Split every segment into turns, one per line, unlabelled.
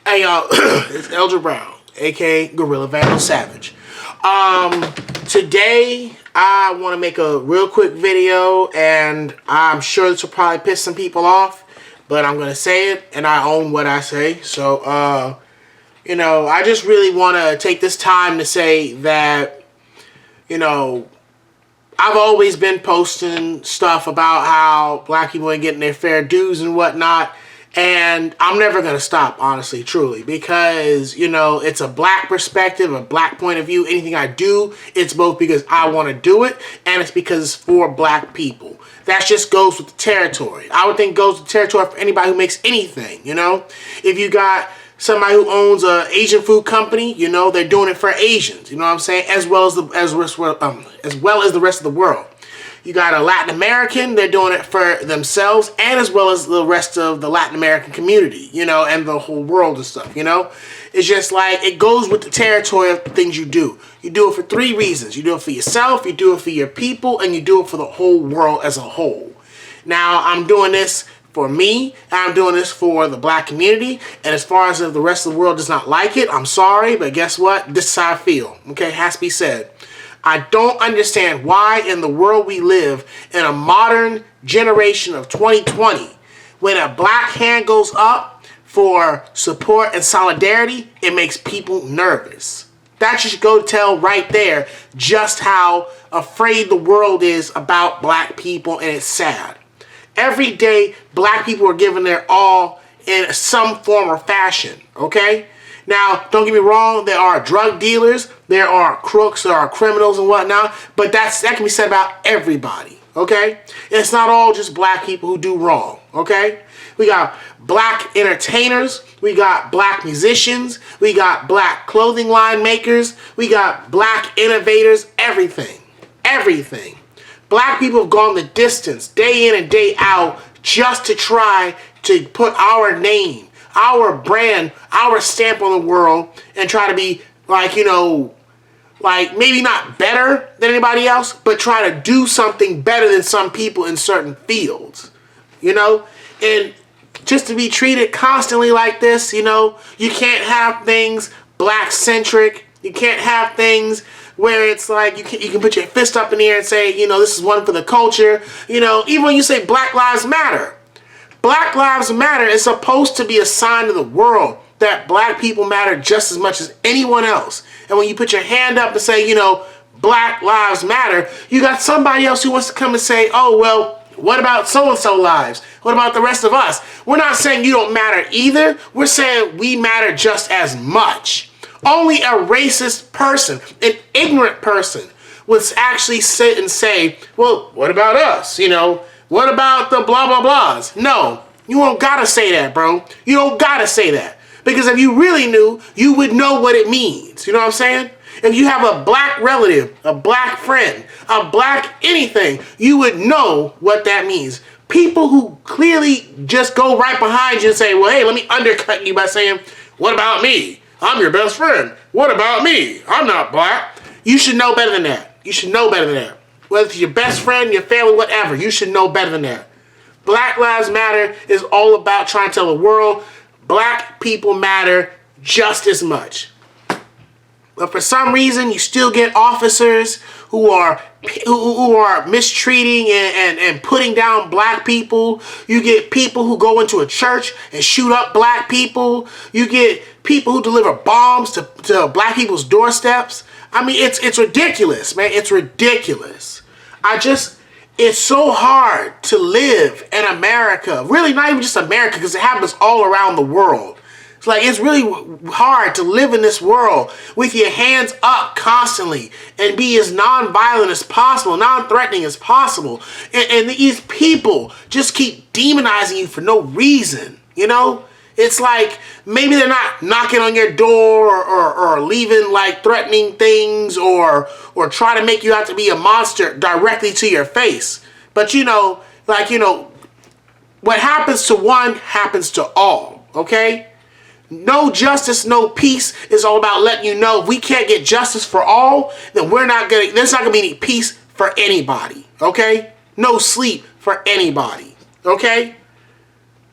Hey y'all, it's Elder Brown, aka Gorilla Vandal Savage. Today I want to make a real quick video, and I'm sure this will probably piss some people off, but I'm gonna say it, and I own what I say. So, I just really want to take this time to say that, I've always been posting stuff about how black people ain't getting their fair dues and whatnot. And I'm never going to stop, honestly, truly, because, it's a black perspective, a black point of view. Anything I do, it's both because I want to do it, and it's because it's for black people. That just goes with the territory. I would think it goes with the territory for anybody who makes anything, If you got somebody who owns a Asian food company, they're doing it for Asians, you know what I'm saying? As well as the rest of the world. You got a Latin American, they're doing it for themselves, and as well as the rest of the Latin American community, and the whole world and stuff, It's just like, it goes with the territory of the things you do. You do it for three reasons. You do it for yourself, you do it for your people, and you do it for the whole world as a whole. Now, I'm doing this for me, I'm doing this for the black community, and as far as if the rest of the world does not like it, I'm sorry, but guess what? This is how I feel, okay? It has to be said. I don't understand why in the world we live, in a modern generation of 2020, when a black hand goes up for support and solidarity, it makes people nervous. That should go tell right there just how afraid the world is about black people, and it's sad. Every day, black people are giving their all in some form or fashion, okay? Now, don't get me wrong, there are drug dealers, there are crooks, there are criminals and whatnot, but that can be said about everybody, okay? It's not all just black people who do wrong, okay? We got black entertainers, we got black musicians, we got black clothing line makers, we got black innovators, everything, everything. Black people have gone the distance, day in and day out, just to try to put our name, our brand, our stamp on the world, and try to be like, maybe not better than anybody else, but try to do something better than some people in certain fields, And just to be treated constantly like this, you can't have things black-centric, you can't have things where it's like you can put your fist up in the air and say, this is one for the culture. Even when you say Black Lives Matter, Black Lives Matter is supposed to be a sign to the world that black people matter just as much as anyone else. And when you put your hand up and say, Black Lives Matter, you got somebody else who wants to come and say, oh, well, what about so-and-so lives? What about the rest of us? We're not saying you don't matter either. We're saying we matter just as much. Only a racist person, an ignorant person, would actually sit and say, well, what about us? What about the blah, blah, blahs? No, you don't gotta say that, bro. You don't gotta say that. Because if you really knew, you would know what it means. You know what I'm saying? If you have a black relative, a black friend, a black anything, you would know what that means. People who clearly just go right behind you and say, well, hey, let me undercut you by saying, what about me? I'm your best friend. What about me? I'm not black. You should know better than that. You should know better than that. Whether it's your best friend, your family, whatever, you should know better than that. Black Lives Matter is all about trying to tell the world black people matter just as much. But for some reason, you still get officers who are mistreating and putting down black people. You get people who go into a church and shoot up black people. You get people who deliver bombs to black people's doorsteps. I mean, it's ridiculous, man. It's ridiculous. It's so hard to live in America. Really, not even just America, because it happens all around the world. It's really hard to live in this world with your hands up constantly and be as non-violent as possible, non-threatening as possible. And these people just keep demonizing you for no reason, It's like maybe they're not knocking on your door or leaving like threatening things or try to make you out to be a monster directly to your face. But what happens to one happens to all, okay? No justice, no peace is all about letting you know if we can't get justice for all, then there's not gonna be any peace for anybody, okay? No sleep for anybody, okay?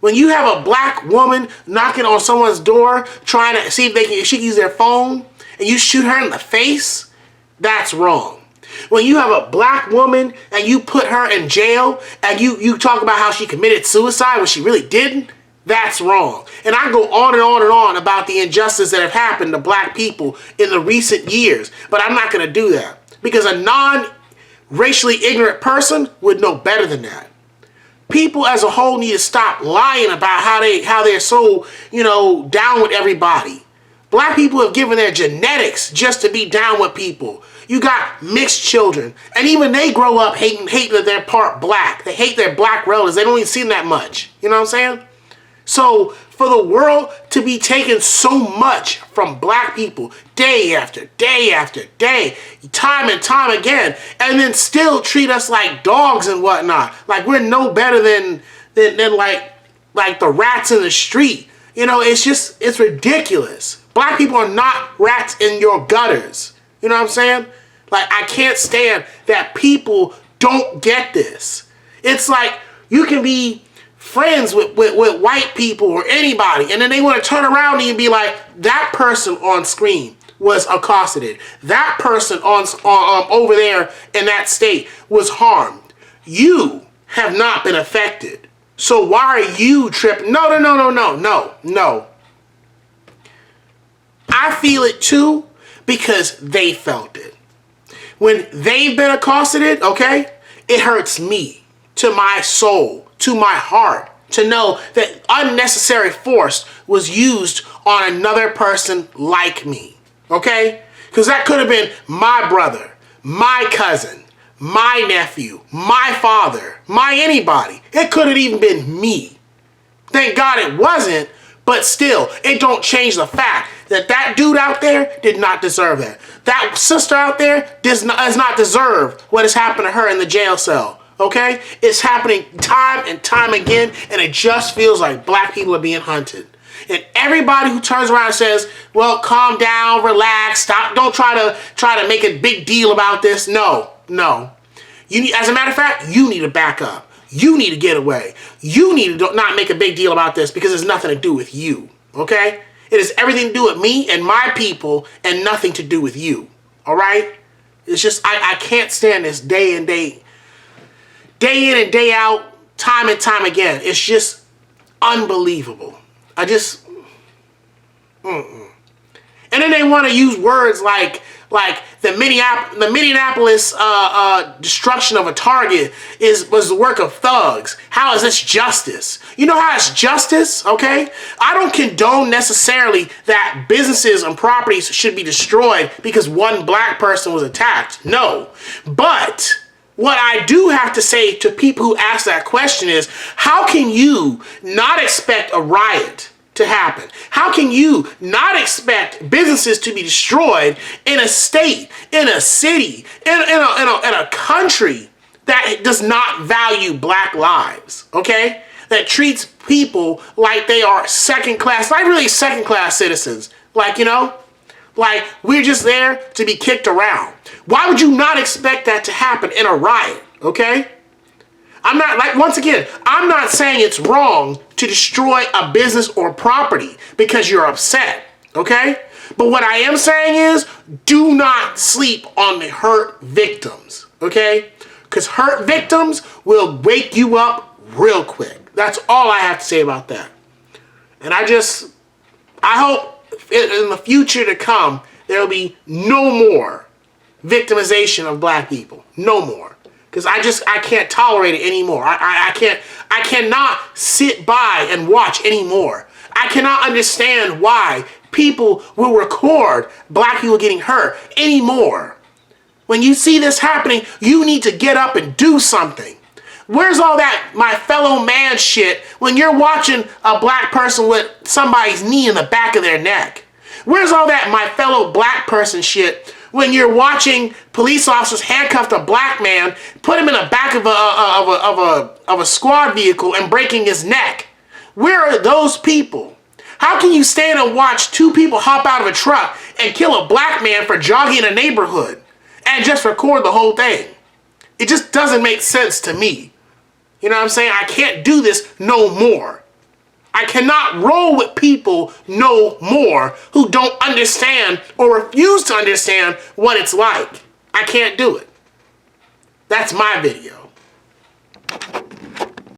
When you have a black woman knocking on someone's door trying to see if she can use their phone, and you shoot her in the face, that's wrong. When you have a black woman and you put her in jail and you talk about how she committed suicide when she really didn't, that's wrong. And I go on and on and on about the injustice that have happened to black people in the recent years, but I'm not going to do that because a non-racially ignorant person would know better than that. People as a whole need to stop lying about how they're so, down with everybody. Black people have given their genetics just to be down with people. You got mixed children, and even they grow up hating that they're part black. They hate their black relatives. They don't even see them that much. You know what I'm saying? So for the world to be taking so much from black people day after day after day, time and time again, and then still treat us like dogs and whatnot, like we're no better than like the rats in the street. It's ridiculous. Black people are not rats in your gutters. You know what I'm saying? Like, I can't stand that people don't get this. It's like you can be friends with white people or anybody, and then they want to turn around and be like, that person on screen was accosted. That person on over there in that state was harmed. You have not been affected. So why are you tripping? No. I feel it too because they felt it. When they've been accosted, okay, it hurts me to my soul, to my heart, to know that unnecessary force was used on another person like me, okay? Because that could have been my brother, my cousin, my nephew, my father, my anybody. It could have even been me. Thank God it wasn't, but still, it don't change the fact that that dude out there did not deserve that. That sister out there does not deserve what has happened to her in the jail cell, okay? It's happening time and time again, and it just feels like black people are being hunted. And everybody who turns around and says, well, calm down, relax, stop, don't try to make a big deal about this. No. As a matter of fact, you need to back up. You need to get away. You need to not make a big deal about this because it's nothing to do with you, okay? It has everything to do with me and my people and nothing to do with you, all right? It's just, I can't stand this day in and day out, time and time again. It's just unbelievable. And then they want to use words like the Minneapolis destruction of a Target was the work of thugs. How is this justice? You know how it's justice, okay? I don't condone necessarily that businesses and properties should be destroyed because one black person was attacked. No. But what I do have to say to people who ask that question is, how can you not expect a riot to happen? How can you not expect businesses to be destroyed in a state, in a city, in a country that does not value black lives, okay? That treats people like they are second class, not really second class citizens, like we're just there to be kicked around. Why would you not expect that to happen in a riot, okay? I'm not saying it's wrong to destroy a business or property because you're upset, okay? But what I am saying is, do not sleep on the hurt victims, okay? Because hurt victims will wake you up real quick. That's all I have to say about that. And I hope in the future to come, there will be no more victimization of black people. No more. Because I can't tolerate it anymore. I cannot sit by and watch anymore. I cannot understand why people will record black people getting hurt anymore. When you see this happening, you need to get up and do something. Where's all that my fellow man shit when you're watching a black person with somebody's knee in the back of their neck? Where's all that my fellow black person shit when you're watching police officers handcuff a black man, put him in the back of a squad vehicle and breaking his neck? Where are those people? How can you stand and watch two people hop out of a truck and kill a black man for jogging in a neighborhood and just record the whole thing? It just doesn't make sense to me. You know what I'm saying? I can't do this no more. I cannot roll with people no more who don't understand or refuse to understand what it's like. I can't do it. That's my video.